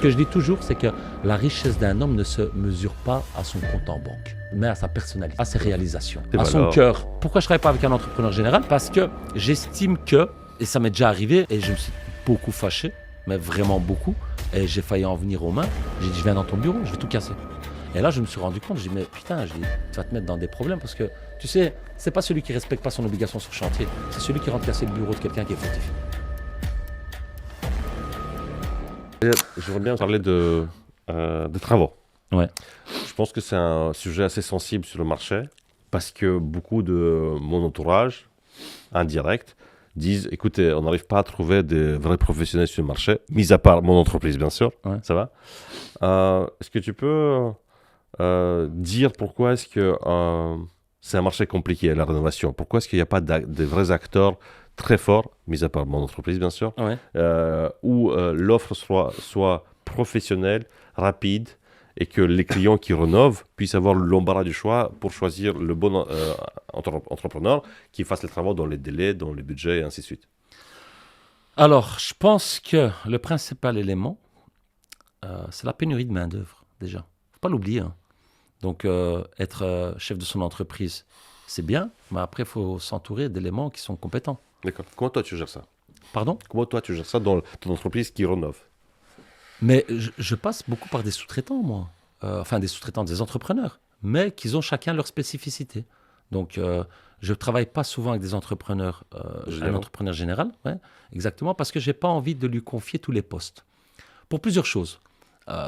que je dis toujours, c'est que la richesse d'un homme ne se mesure pas à son compte en banque, mais à sa personnalité, à ses réalisations, à son cœur. Pourquoi je ne travaille pas avec un entrepreneur général? Parce que j'estime que, et ça m'est déjà arrivé, et je me suis beaucoup fâché, mais vraiment beaucoup, et j'ai failli en venir aux mains. J'ai dit, je viens dans ton bureau, je vais tout casser. Et là, je me suis rendu compte, je dis, mais putain, je dis, tu vas te mettre dans des problèmes parce que, tu sais, c'est pas celui qui respecte pas son obligation sur le chantier, c'est celui qui rentre casser le bureau de quelqu'un qui est fautif. J'aimerais bien parler de travaux. Ouais. Je pense que c'est un sujet assez sensible sur le marché parce que beaucoup de mon entourage, indirect, disent, écoutez, on n'arrive pas à trouver des vrais professionnels sur le marché, mis à part mon entreprise, bien sûr, Ouais. ça va. Est-ce que tu peux dire pourquoi est-ce que c'est un marché compliqué, la rénovation? Pourquoi est-ce qu'il n'y a pas de vrais acteurs très forts, mis à part mon entreprise, bien sûr, Ouais. où l'offre soit professionnelle, rapide, et que les clients qui rénovent puissent avoir l'embarras du choix pour choisir le bon entrepreneur qui fasse les travaux dans les délais, dans les budgets, et ainsi de suite. Alors, je pense que le principal élément, c'est la pénurie de main-d'œuvre, déjà. Il ne faut pas l'oublier. Hein. Donc, être chef de son entreprise, c'est bien, mais après, il faut s'entourer d'éléments qui sont compétents. D'accord. Comment toi, tu gères ça? Pardon? Comment toi, tu gères ça dans ton entreprise qui rénove? Mais je passe beaucoup par des sous-traitants, moi. Enfin, des sous-traitants, des entrepreneurs, mais qui ont chacun leur spécificité. Donc, je ne travaille pas souvent avec des entrepreneurs, un entrepreneur général, ouais, exactement, parce que je n'ai pas envie de lui confier tous les postes. Pour plusieurs choses.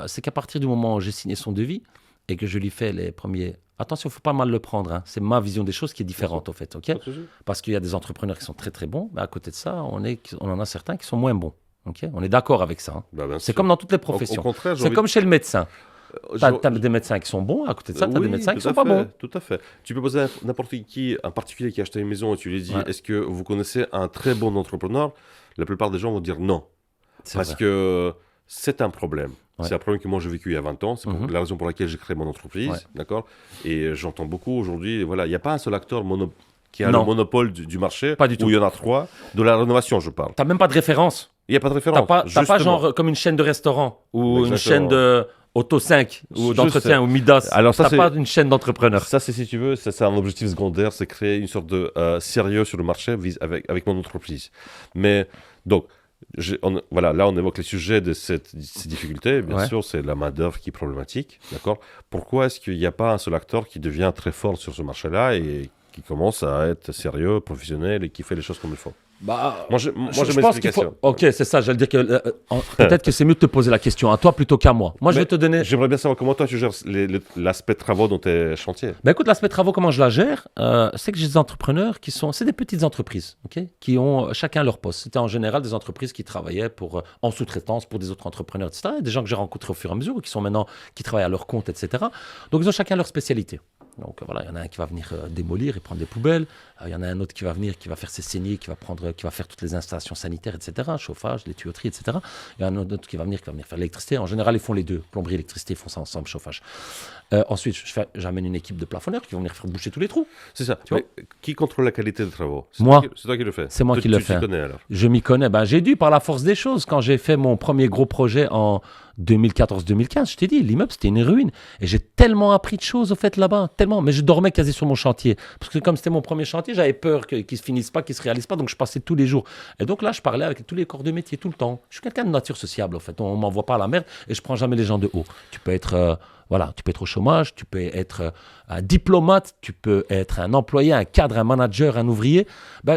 C'est qu'à partir du moment où j'ai signé son devis et que je lui fais les premiers... Attention, il ne faut pas mal le prendre. Hein. C'est ma vision des choses qui est différente, au fait. Okay, parce qu'il y a des entrepreneurs qui sont très, très bons, mais à côté de ça, on en a certains qui sont moins bons. Okay, on est d'accord avec ça. Hein. Bah, c'est comme dans toutes les professions. Au contraire, c'est comme chez le médecin. Tu as des médecins qui sont bons, à côté de ça, tu as des médecins qui ne sont pas bons. Tout à fait. Tu peux poser à n'importe qui, un particulier qui a acheté une maison, et tu lui dis, est-ce que vous connaissez un très bon entrepreneur? La plupart des gens vont dire non. Parce que c'est un problème. Ouais. C'est un problème que moi j'ai vécu il y a 20 ans. C'est la raison pour laquelle j'ai créé mon entreprise. Ouais. D'accord. Et j'entends beaucoup aujourd'hui, voilà, il n'y a pas un seul acteur qui a le monopole du marché. Pas du tout. Où il y en a 3. De la rénovation, je parle. Tu n'as même pas de référence. Il n'y a pas de référence. Tu n'as pas genre comme une chaîne de restaurant ou une chaîne de Auto 5 ou d'entretien ou Midas. Alors ça, tu n'as pas une chaîne d'entrepreneurs. Ça, c'est si tu veux, c'est un objectif secondaire, c'est créer une sorte de sérieux sur le marché avec mon entreprise. Mais donc, voilà, là on évoque les sujets de ces difficultés. Bien sûr, c'est la main-d'œuvre qui est problématique. D'accord. Pourquoi est-ce qu'il n'y a pas un seul acteur qui devient très fort sur ce marché-là et qui commence à être sérieux, professionnel et qui fait les choses comme il faut? Moi, j'ai mes explications. Ok, c'est ça. J'allais dire que peut-être que c'est mieux de te poser la question à toi plutôt qu'à moi. Moi, je vais te donner. J'aimerais bien savoir comment toi tu gères l'aspect travaux dans tes chantiers. Écoute, l'aspect travaux, comment je la gère, c'est que j'ai des entrepreneurs c'est des petites entreprises, qui ont chacun leur poste. C'était en général des entreprises qui travaillaient en sous-traitance pour des autres entrepreneurs, etc. Des gens que j'ai rencontrés au fur et à mesure, qui travaillent à leur compte, etc. Donc, ils ont chacun leur spécialité. Donc voilà, il y en a un qui va venir démolir et prendre des poubelles. Il y en a un autre qui va venir, qui va faire ses saignées, qui va faire toutes les installations sanitaires, etc. Chauffage, les tuyauteries, etc. Il y en a un autre qui va venir faire l'électricité. En général, ils font les deux. Plomberie, électricité, ils font ça ensemble, chauffage. Ensuite, j'amène une équipe de plafonneurs qui vont venir faire boucher tous les trous. C'est ça. Qui contrôle la qualité des travaux? Moi. C'est toi qui le fais? C'est moi qui le fais. Tu connais alors? Je m'y connais. J'ai dû, par la force des choses, quand j'ai fait mon premier gros projet en 2014-2015, je t'ai dit, l'immeuble, c'était une ruine. Et j'ai tellement appris de choses, au fait, là-bas. Tellement. Mais je dormais quasi sur mon chantier. Parce que comme c'était mon premier chantier, j'avais peur qu'il ne se finisse pas, qu'il ne se réalise pas. Donc, je passais tous les jours. Et donc là, je parlais avec tous les corps de métier, tout le temps. Je suis quelqu'un de nature sociable, en fait. On ne m'envoie pas à la merde et je ne prends jamais les gens de haut. Tu peux être au chômage, tu peux être un diplomate, tu peux être un employé, un cadre, un manager, un ouvrier.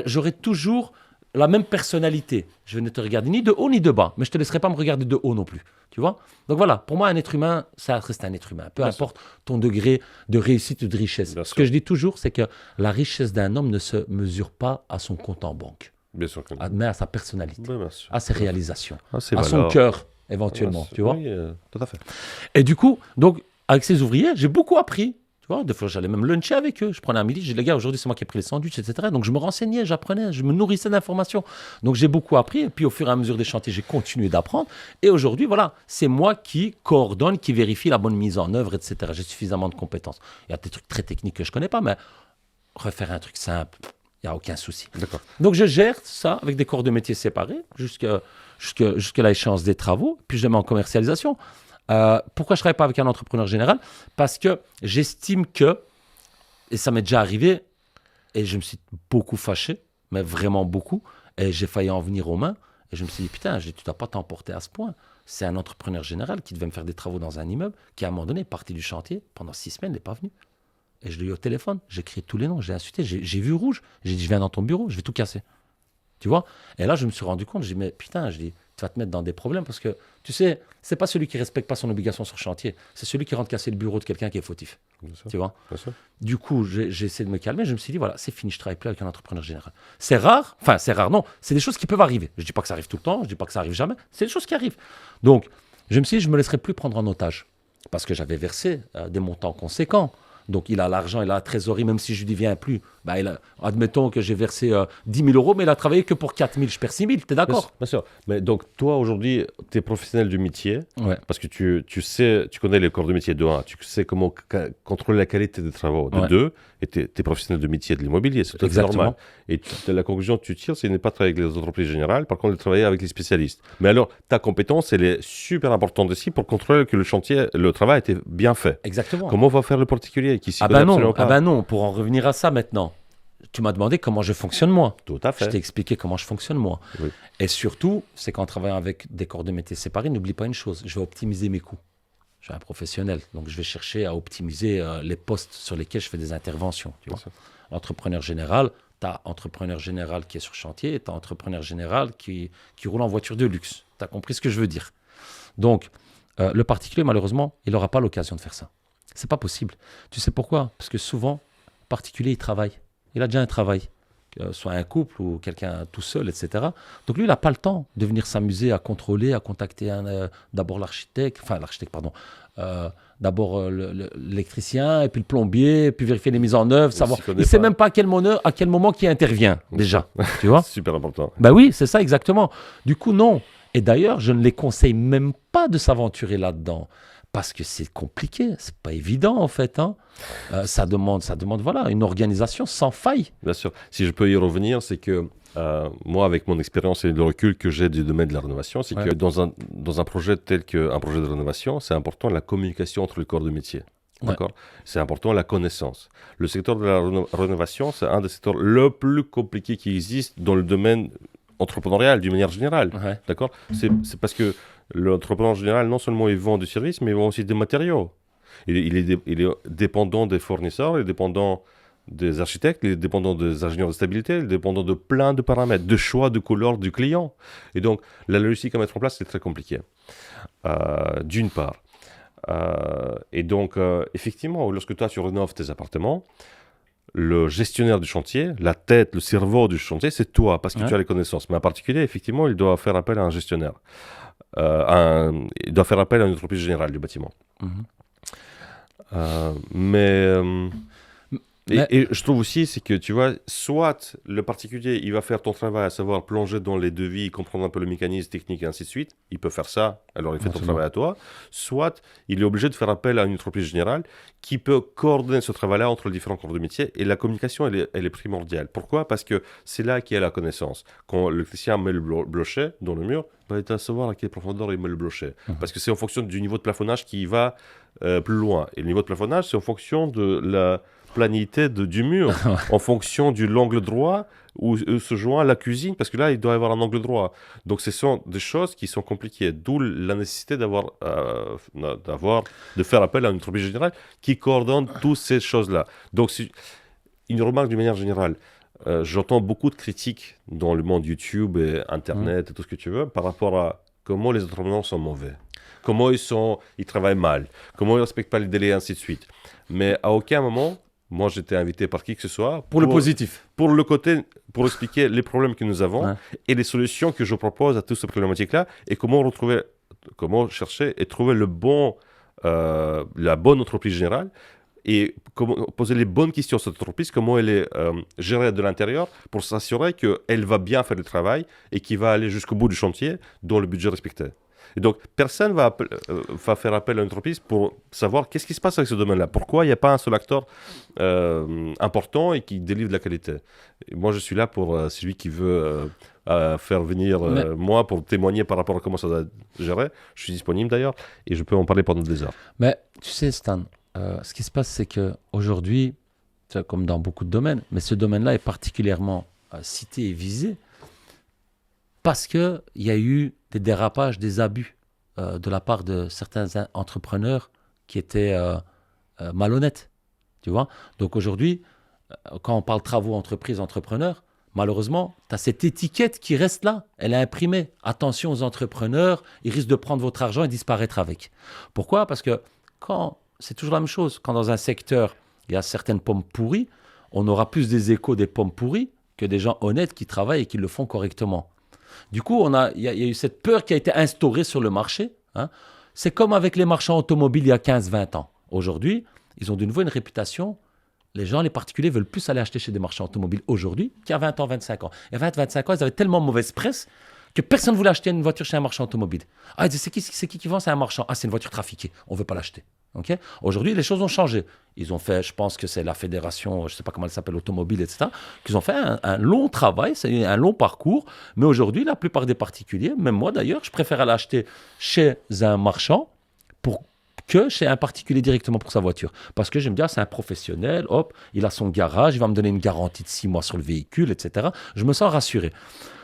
J'aurai toujours la même personnalité. Je ne te regarder ni de haut ni de bas, mais je ne te laisserai pas me regarder de haut non plus. Tu vois? Donc voilà, pour moi, un être humain, ça reste un être humain. Peu importe ton degré de réussite ou de richesse. Ce que je dis toujours, c'est que la richesse d'un homme ne se mesure pas à son compte en banque, mais à sa personnalité, à ses réalisations, à son cœur, éventuellement. Tu vois? Oui, tout à fait. Et du coup, donc, avec ces ouvriers, j'ai beaucoup appris. Tu vois, des fois, j'allais même luncher avec eux. Je prenais un midi, je disais, les gars, aujourd'hui, c'est moi qui ai pris les sandwichs, etc. Donc, je me renseignais, j'apprenais, je me nourrissais d'informations. Donc, j'ai beaucoup appris. Et puis, au fur et à mesure des chantiers, j'ai continué d'apprendre. Et aujourd'hui, voilà, c'est moi qui coordonne, qui vérifie la bonne mise en œuvre, etc. J'ai suffisamment de compétences. Il y a des trucs très techniques que je ne connais pas, mais refaire un truc simple, Il n'y a aucun souci. D'accord. Donc, je gère ça avec des corps de métier séparés jusqu'à l'échéance des travaux, puis je le mets en commercialisation. Pourquoi je ne travaille pas avec un entrepreneur général? Parce que j'estime que, et ça m'est déjà arrivé, et je me suis beaucoup fâché, mais vraiment beaucoup, et j'ai failli en venir aux mains, et je me suis dit, putain, tu ne dois pas t'emporter à ce point. C'est un entrepreneur général qui devait me faire des travaux dans un immeuble, qui à un moment donné est parti du chantier, pendant 6 semaines, il n'est pas venu. Et je l'ai eu au téléphone, j'ai crié tous les noms, j'ai insulté, j'ai vu rouge, j'ai dit, je viens dans ton bureau, je vais tout casser. Tu vois? Et là, je me suis rendu compte, je dis, mais putain, je dis, tu vas te mettre dans des problèmes parce que, tu sais, c'est pas celui qui respecte pas son obligation sur chantier, c'est celui qui rentre casser le bureau de quelqu'un qui est fautif. Bien sûr. Tu vois? Bien sûr. Du coup, j'ai essayé de me calmer, je me suis dit, voilà, c'est fini, je travaille plus avec un entrepreneur général. C'est rare, enfin, c'est rare, non, c'est des choses qui peuvent arriver. Je dis pas que ça arrive tout le temps, je dis pas que ça arrive jamais, c'est des choses qui arrivent. Donc, je me suis dit, je me laisserai plus prendre en otage parce que j'avais versé des montants conséquents. Donc, il a l'argent, il a la trésorerie, même si je ne lui viens plus. Bah, admettons que j'ai versé 10 000 euros, mais il a travaillé que pour 4 000, je perds 6 000, tu es d'accord? Bien sûr. Mais donc, toi, aujourd'hui, tu es professionnel du métier, Ouais. parce que tu sais, tu connais les corps de métier de 1, tu sais comment contrôler la qualité des travaux de Ouais. 2, et tu es professionnel de métier de l'immobilier, c'est tout à fait Exactement. normal. Et la conclusion que tu tires, c'est de ne pas travailler avec les entreprises générales, par contre, de travailler avec les spécialistes. Mais alors, ta compétence, elle est super importante aussi pour contrôler que le chantier, le travail était bien fait. Exactement. Comment va faire le particulier qui s'y Ah connaît ben non, absolument pas? ah ben non, pour en revenir à ça maintenant. Tu m'as demandé comment je fonctionne moi. Tout à Je fait. t'ai expliqué comment je fonctionne moi. Oui. Et surtout, c'est qu'en travaillant avec des corps de métier séparés, n'oublie pas une chose, je vais optimiser mes coûts. Je suis un professionnel, donc je vais chercher à optimiser les postes sur lesquels je fais des interventions. Tu vois. Bien sûr. Entrepreneur général, tu as entrepreneur général qui est sur chantier et tu as entrepreneur général qui roule en voiture de luxe. Tu as compris ce que je veux dire. Donc, le particulier, malheureusement, il n'aura pas l'occasion de faire ça. C'est pas possible. Tu sais pourquoi? Parce que souvent, le particulier, il travaille. Il a déjà un travail, soit un couple ou quelqu'un tout seul, etc. Donc lui, il n'a pas le temps de venir s'amuser à contrôler, à contacter d'abord l'architecte, d'abord l'électricien, et puis le plombier, et puis vérifier les mises en œuvre, savoir. Il ne sait même pas à quel moment qui intervient, déjà. Tu vois? Super important. Ben oui, c'est ça exactement. Du coup, non. Et d'ailleurs, je ne les conseille même pas de s'aventurer là-dedans. Parce que c'est compliqué, c'est pas évident en fait. Hein. Ça demande voilà, une organisation sans faille. Bien sûr. Si je peux y revenir, c'est que moi, avec mon expérience et le recul que j'ai du domaine de la rénovation, c'est que dans un projet tel qu'un projet de rénovation, c'est important la communication entre les corps de métier. D'accord. C'est important la connaissance. Le secteur de la rénovation, c'est un des secteurs le plus compliqué qui existe dans le domaine entrepreneurial d'une manière générale. Ouais. D'accord. C'est parce que l'entrepreneur général, non seulement il vend du service, mais il vend aussi des matériaux. Il est dépendant des fournisseurs, il est dépendant des architectes, il est dépendant des ingénieurs de stabilité, il est dépendant de plein de paramètres, de choix de couleur du client. Et donc, la logistique à mettre en place, c'est très compliqué. D'une part. Et donc, effectivement, lorsque toi, tu rénoves tes appartements, le gestionnaire du chantier, la tête, le cerveau du chantier, c'est toi, parce que tu as les connaissances. Mais en particulier, effectivement, il doit faire appel à un gestionnaire. Il doit faire appel à une entreprise générale du bâtiment. Et je trouve aussi, c'est que tu vois, soit le particulier, il va faire ton travail, à savoir plonger dans les devis, comprendre un peu le mécanisme technique et ainsi de suite, il peut faire ça, alors il fait ton travail à toi, soit il est obligé de faire appel à une entreprise générale qui peut coordonner ce travail-là entre les différents corps de métier, et la communication, elle est primordiale. Pourquoi? Parce que c'est là qu'il y a la connaissance. Quand l'électricien met le blocher dans le mur, il va savoir à quelle profondeur il met le blocher. Parce que c'est en fonction du niveau de plafonnage qui va plus loin. Et le niveau de plafonnage, c'est en fonction de la planité du mur, en fonction de l'angle droit où se joint la cuisine, parce que là, il doit y avoir un angle droit. Donc, ce sont des choses qui sont compliquées, d'où la nécessité de faire appel à une entreprise générale qui coordonne toutes ces choses-là. Donc, une remarque d'une manière générale, j'entends beaucoup de critiques dans le monde YouTube et Internet et tout ce que tu veux par rapport à comment les entrepreneurs sont mauvais, comment ils travaillent mal, comment ils ne respectent pas les délais et ainsi de suite. Mais à aucun moment, moi, j'étais invité par qui que ce soit pour le positif, pour expliquer les problèmes que nous avons et les solutions que je propose à toutes ces problématiques-là et comment chercher et trouver la bonne entreprise générale et comment poser les bonnes questions sur cette entreprise, comment elle est gérée de l'intérieur pour s'assurer qu'elle va bien faire le travail et qu'il va aller jusqu'au bout du chantier dans le budget respecté. Et donc, personne va faire appel à une entreprise pour savoir qu'est-ce qui se passe avec ce domaine-là. Pourquoi il n'y a pas un seul acteur important et qui délivre de la qualité. Et moi, je suis là pour celui qui veut faire venir moi pour témoigner par rapport à comment ça doit être géré. Je suis disponible d'ailleurs et je peux en parler pendant des heures. Mais tu sais, Stan, ce qui se passe, c'est qu'aujourd'hui, comme dans beaucoup de domaines, mais ce domaine-là est particulièrement cité et visé parce qu'il y a eu des dérapages, des abus de la part de certains entrepreneurs qui étaient malhonnêtes. Tu vois? Donc aujourd'hui, quand on parle travaux, entreprises, entrepreneurs, malheureusement, tu as cette étiquette qui reste là. Elle est imprimée. Attention aux entrepreneurs, ils risquent de prendre votre argent et disparaître avec. Pourquoi? Parce que c'est toujours la même chose. Quand dans un secteur, il y a certaines pommes pourries, on aura plus des échos des pommes pourries que des gens honnêtes qui travaillent et qui le font correctement. Du coup, il y a eu cette peur qui a été instaurée sur le marché. Hein. C'est comme avec les marchands automobiles il y a 15-20 ans. Aujourd'hui, ils ont de nouveau une réputation. Les gens, les particuliers, veulent plus aller acheter chez des marchands automobiles aujourd'hui qu'il y a 20 ans, 25 ans. Il y a 20-25 ans, ils avaient tellement mauvaise presse que personne ne voulait acheter une voiture chez un marchand automobile. Ah, ils disaient, c'est qui vend? C'est un marchand. Ah, c'est une voiture trafiquée. On ne veut pas l'acheter. Okay. Aujourd'hui, les choses ont changé. Ils ont fait, je pense que c'est la fédération, je ne sais pas comment elle s'appelle, automobile, etc., qu'ils ont fait un long travail, c'est un long parcours. Mais aujourd'hui, la plupart des particuliers, même moi d'ailleurs, je préfère aller acheter chez un marchand que chez un particulier directement pour sa voiture. Parce que je me dis, c'est un professionnel, hop, il a son garage, il va me donner une garantie de 6 mois sur le véhicule, etc. Je me sens rassuré.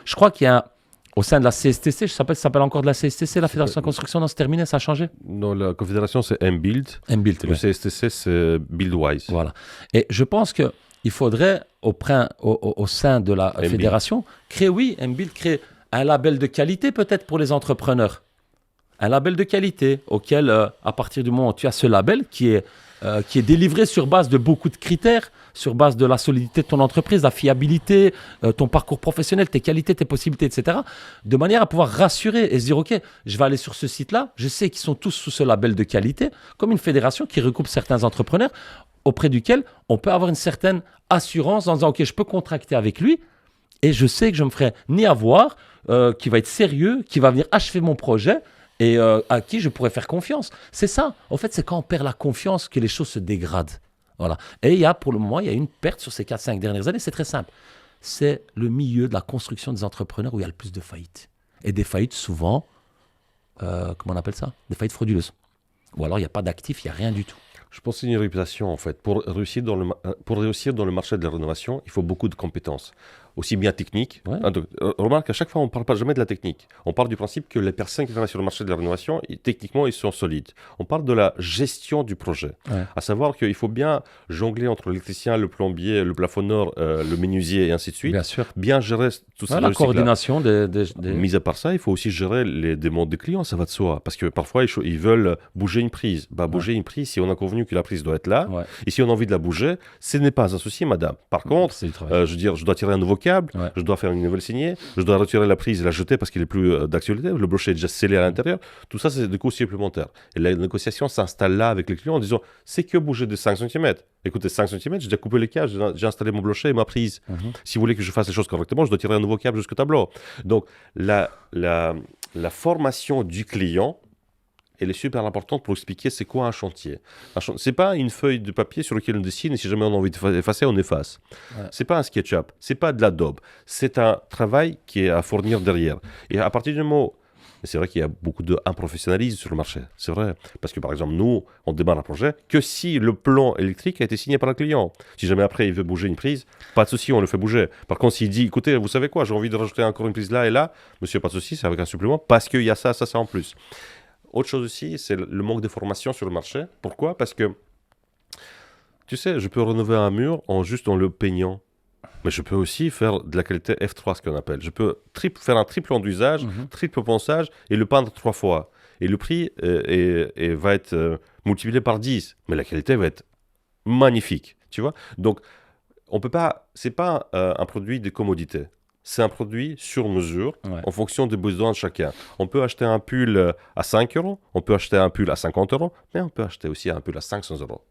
Je crois qu'il y a au sein de la CSTC, ça s'appelle encore de la CSTC, la Fédération de Construction, non, c'est terminé, ça a changé? Non, la confédération, c'est MBuild. MBuild, le CSTC, c'est Buildwise. Voilà. Et je pense qu'il faudrait, au sein de la fédération, créer un label de qualité peut-être pour les entrepreneurs. Un label de qualité auquel, à partir du moment où tu as ce label qui est délivré sur base de beaucoup de critères, sur base de la solidité de ton entreprise, la fiabilité, ton parcours professionnel, tes qualités, tes possibilités, etc., de manière à pouvoir rassurer et se dire, OK, je vais aller sur ce site-là, je sais qu'ils sont tous sous ce label de qualité, comme une fédération qui regroupe certains entrepreneurs auprès duquel on peut avoir une certaine assurance en disant, OK, je peux contracter avec lui et je sais que je ne me ferai ni avoir, qui va être sérieux, qui va venir achever mon projet, et à qui je pourrais faire confiance. C'est ça. En fait, c'est quand on perd la confiance que les choses se dégradent. Voilà. Et pour le moment, il y a une perte sur ces 4-5 dernières années. C'est très simple. C'est le milieu de la construction des entrepreneurs où il y a le plus de faillites. Et des faillites, souvent, comment on appelle ça? Des faillites frauduleuses. Ou alors, il n'y a pas d'actifs, il n'y a rien du tout. Je pense que c'est une réputation, en fait. Pour réussir dans le marché de la rénovation, il faut beaucoup de compétences. Aussi bien techniques. Ouais. Remarque, à chaque fois, on ne parle pas jamais de la technique. On parle du principe que les personnes qui travaillent sur le marché de la rénovation, techniquement, ils sont solides. On parle de la gestion du projet. Ouais. À savoir qu'il faut bien jongler entre l'électricien, le plombier, le plafonneur, le menuisier et ainsi de suite. Bien sûr. Bien gérer tout ça. La coordination des... Mis à part ça, il faut aussi gérer les demandes des clients, ça va de soi. Parce que parfois, ils veulent bouger une prise. Bouger une prise, si on a convenu que la prise doit être là, et si on a envie de la bouger, ce n'est pas un souci, madame. Par contre, je veux dire, je dois tirer un nouveau câble, je dois faire une nouvelle signée, je dois retirer la prise et la jeter parce qu'il n'est plus d'actualité, le brochet est déjà scellé à l'intérieur. Tout ça, c'est des coûts supplémentaires. Et la négociation s'installe là avec les clients en disant, c'est que bouger de 5 cm. Écoutez, 5 cm, j'ai déjà coupé les câbles, j'ai installé mon brochet et ma prise. Si vous voulez que je fasse les choses correctement, je dois tirer un nouveau câble jusqu'au tableau. Donc, la formation du client, elle est super importante pour expliquer c'est quoi un chantier. C'est pas une feuille de papier sur laquelle on dessine et si jamais on a envie d'effacer, on efface. Ouais. C'est pas un SketchUp, c'est pas de l'Adobe. C'est un travail qui est à fournir derrière. Et à partir du moment, c'est vrai qu'il y a beaucoup d'improfessionnalisme sur le marché, c'est vrai. Parce que par exemple, nous, on démarre un projet que si le plan électrique a été signé par le client. Si jamais après il veut bouger une prise, pas de souci, on le fait bouger. Par contre, s'il dit, écoutez, vous savez quoi, j'ai envie de rajouter encore une prise là et là, monsieur, pas de souci, c'est avec un supplément parce qu'il y a ça en plus. Autre chose aussi, c'est le manque de formation sur le marché. Pourquoi? Parce que, tu sais, je peux rénover un mur juste en le peignant. Mais je peux aussi faire de la qualité F3, ce qu'on appelle. Je peux faire un triple enduisage, triple ponçage et le peindre 3 fois. Et le prix va être multiplié par 10. Mais la qualité va être magnifique, tu vois. Donc, on peut pas... C'est pas un produit de commodité. C'est un produit sur mesure, en fonction des besoins de chacun. On peut acheter un pull à 5 €, on peut acheter un pull à 50 €, mais on peut acheter aussi un pull à 500 €.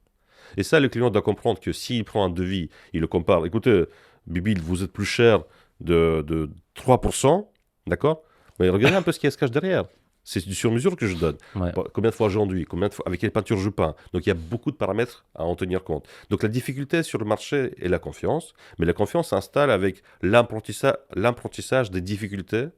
Et ça, le client doit comprendre que s'il prend un devis, il le compare. Écoutez, Bibi, vous êtes plus cher de 3%, d'accord? Mais regardez un peu ce qui se cache derrière. C'est du sur-mesure que je donne. Ouais. Combien de fois j'enduis, avec quelle peinture je peins. Donc il y a beaucoup de paramètres à en tenir compte. Donc la difficulté sur le marché est la confiance, mais la confiance s'installe avec l'apprentissage des difficultés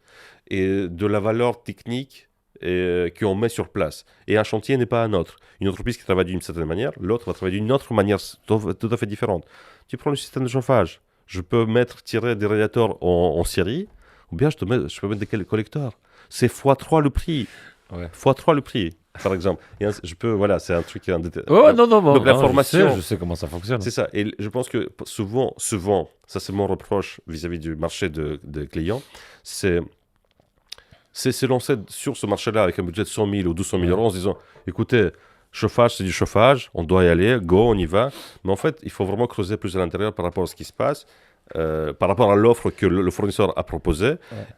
et de la valeur technique qu'on met sur place. Et un chantier n'est pas un autre. Une entreprise qui travaille d'une certaine manière, l'autre va travailler d'une autre manière tout à fait différente. Tu prends le système de chauffage, je peux tirer des radiateurs en série, ou bien je peux mettre des collecteurs. C'est x3 le prix. Ouais. x3 le prix, par exemple. Et voilà, c'est un truc. Non, Donc la formation, je sais comment ça fonctionne. c'est ça. Et je pense que souvent, ça c'est mon reproche vis-à-vis du marché des clients, c'est se lancer sur ce marché-là avec un budget de 100 000 ou 200 000 euros en se disant, écoutez, chauffage, c'est du chauffage, on doit y aller, go, on y va. Mais en fait, il faut vraiment creuser plus à l'intérieur par rapport à ce qui se passe, par rapport à l'offre que le fournisseur a proposée,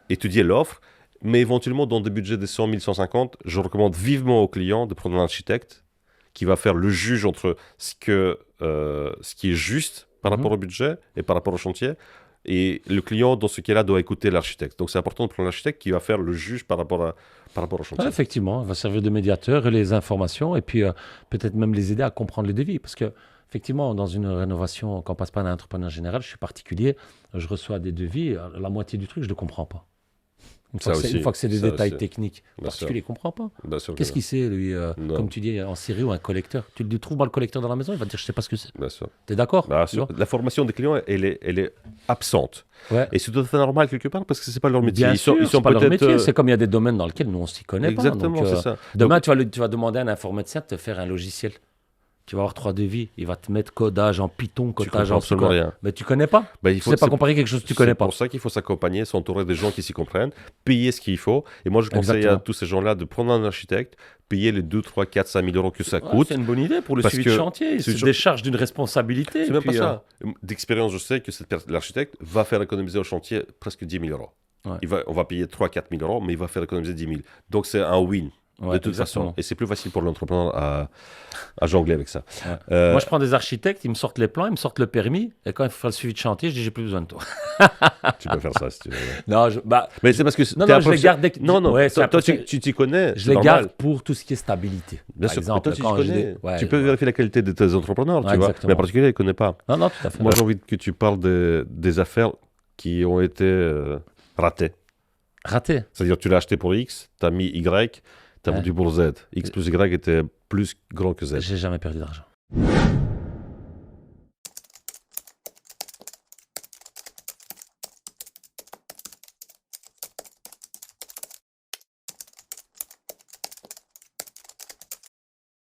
étudier l'offre. Mais éventuellement, dans des budgets de 100 000, 150, je recommande vivement aux clients de prendre un architecte qui va faire le juge entre ce qui est juste par rapport au budget et par rapport au chantier. Et le client, dans ce cas-là, doit écouter l'architecte. Donc, c'est important de prendre l'architecte qui va faire le juge par rapport au chantier. Effectivement, il va servir de médiateur, et les informations, et puis peut-être même les aider à comprendre les devis. Parce que, effectivement, dans une rénovation, quand on passe par un entrepreneur général, je suis particulier, je reçois des devis, la moitié du truc, je ne le comprends pas. Une fois que c'est des détails techniques, le particulier ne comprend pas. Qu'est-ce qu'il sait, lui, comme tu dis, en série ou un collecteur? Tu le trouves dans le collecteur dans la maison, il va te dire, je ne sais pas ce que c'est. Tu es d'accord? La formation des clients, elle est absente. Ouais. Et c'est tout à fait normal quelque part parce que ce n'est pas leur métier. Bien sûr, ils sont pas leur métier. C'est comme il y a des domaines dans lesquels nous, on ne s'y connaît pas. Exactement, c'est ça. Demain, tu vas demander à un informaticien de te faire un logiciel. Tu vas avoir 3 devis. Il va te mettre codage en Python, codage en absolument rien. Mais tu connais pas. Tu ne sais pas comparer quelque chose que tu connais pas. C'est pour ça qu'il faut s'accompagner, s'entourer des gens qui s'y comprennent, payer ce qu'il faut. Et moi, je conseille à tous ces gens-là de prendre un architecte, payer les 2, 3, 4, 5 000 euros que ça coûte. C'est une bonne idée pour le suivi de chantier. Il se décharge d'une responsabilité. C'est même pas ça. D'expérience, je sais que l'architecte va faire économiser au chantier presque 10 000 euros. Ouais. On va payer 3, 4 000 euros, mais il va faire économiser 10 000. Donc, c'est un win. De toute façon. Et c'est plus facile pour l'entrepreneur à jongler avec ça. Ouais. Moi, je prends des architectes, ils me sortent les plans, ils me sortent le permis. Et quand il faut faire le suivi de chantier, je dis, j'ai plus besoin de toi. Tu peux faire ça si tu veux. Non, mais c'est parce que je les garde. Toi, tu t'y connais. Je les garde pour tout ce qui est stabilité. Bien sûr, exemple, toi, tu connais. Tu peux vérifier la qualité de tes entrepreneurs, tu vois. Mais en particulier, ils ne connaissent pas. Non, tout à fait. Moi, j'ai envie que tu parles des affaires qui ont été ratées. Ratées? C'est-à-dire, tu l'as acheté pour X, tu as mis Y. Tu as vendu pour Z. X plus Y était plus grand que Z. J'ai jamais perdu d'argent.